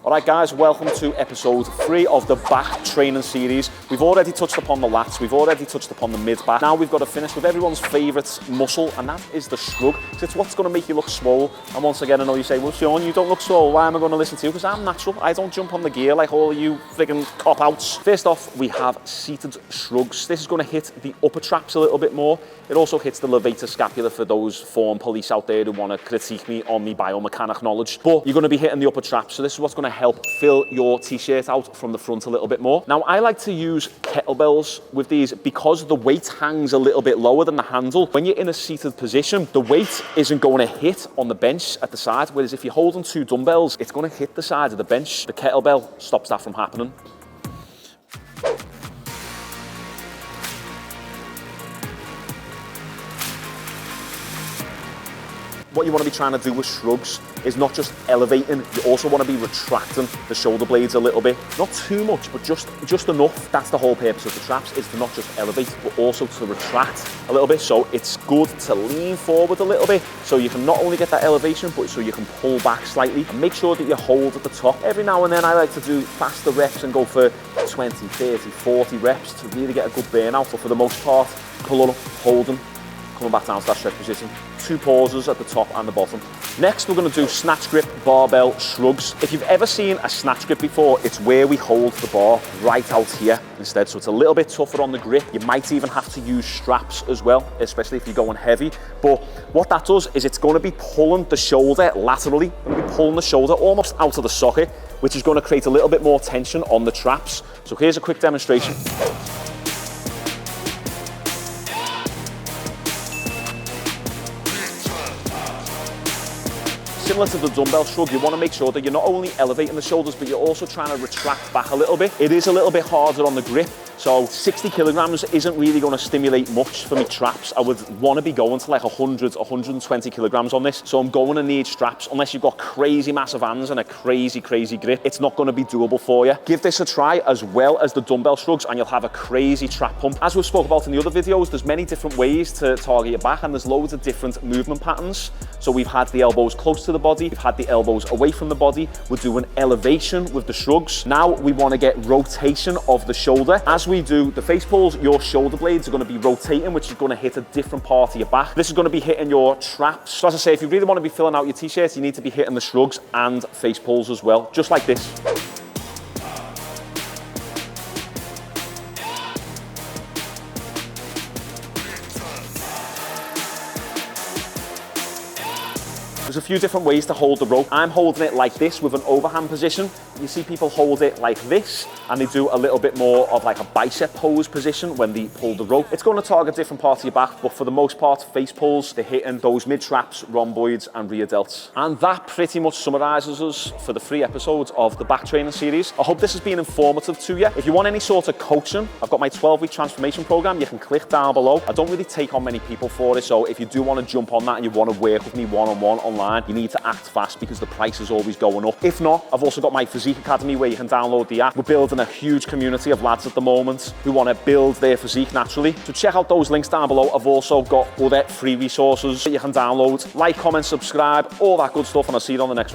All right, guys, welcome to episode 3 of the back training series. We've already touched upon the lats, we've already touched upon the mid-back. Now we've got to finish with everyone's favourite muscle, and that is the shrug. So it's what's going to make you look swole. And once again, I know you say, well, Shaun, you don't look swole. Why am I going to listen to you? Because I'm natural. I don't jump on the gear like all of you friggin' cop-outs. First off, we have seated shrugs. This is going to hit the upper traps a little bit more. It also hits the levator scapula for those form police out there who want to critique me on my biomechanic knowledge. But you're going to be hitting the upper traps, so this is what's going to help fill your t-shirt out from the front a little bit more. Now, I like to use kettlebells with these because the weight hangs a little bit lower than the handle. When you're in a seated position, the weight isn't going to hit on the bench at the side, whereas if you're holding 2 dumbbells, it's going to hit the side of the bench. The kettlebell stops that from happening. What you want to be trying to do with shrugs is not just elevating, you also want to be retracting the shoulder blades a little bit. Not too much, but just enough. That's the whole purpose of the traps, is to not just elevate, but also to retract a little bit. So it's good to lean forward a little bit, so you can not only get that elevation, but so you can pull back slightly. And make sure that you hold at the top. Every now and then I like to do faster reps and go for 20, 30, 40 reps to really get a good burnout. But for the most part, pull up, hold them, coming back down to that stretch position. 2 pauses at the top and the bottom. Next, we're going to do snatch grip barbell shrugs. If you've ever seen a snatch grip before, it's where we hold the bar right out here instead. So it's a little bit tougher on the grip. You might even have to use straps as well, especially if you're going heavy. But what that does is it's going to be pulling the shoulder laterally. It's going to be pulling the shoulder almost out of the socket, which is going to create a little bit more tension on the traps. So here's a quick demonstration. Similar to the dumbbell shrug, you want to make sure that you're not only elevating the shoulders, but you're also trying to retract back a little bit. It is a little bit harder on the grip, so 60 kilograms isn't really going to stimulate much for me traps. I would want to be going to like 100, 120 kilograms on this, so I'm going to need straps. Unless you've got crazy massive hands and a crazy grip, it's not going to be doable for you. Give this a try as well as the dumbbell shrugs, and you'll have a crazy trap pump. As we've spoke about in the other videos, there's many different ways to target your back, and there's loads of different movement patterns. So we've had the elbows close to the body, we've had the elbows away from the body, we're doing elevation with the shrugs. Now we want to get rotation of the shoulder. As we do the face pulls, your shoulder blades are going to be rotating, which is going to hit a different part of your back. This is going to be hitting your traps. So as I say, if you really want to be filling out your t-shirts, you need to be hitting the shrugs and face pulls as well, just like this. There's a few different ways to hold the rope. I'm holding it like this with an overhand position. You see people hold it like this, and they do a little bit more of like a bicep pose position when they pull the rope. It's going to target different parts of your back, but for the most part, face pulls, they're hitting those mid-traps, rhomboids, and rear delts. And that pretty much summarizes us for the 3 episodes of the back training series. I hope this has been informative to you. If you want any sort of coaching, I've got my 12-week transformation program. You can click down below. I don't really take on many people for it, so if you do want to jump on that and you want to work with me one-on-one online, you need to act fast because the price is always going up. If not, I've also got my Physique Academy where you can download the app. We're building a huge community of lads at the moment who want to build their physique naturally. So check out those links down below. I've also got other free resources that you can download. Like, comment, subscribe, all that good stuff, and I'll see you on the next one.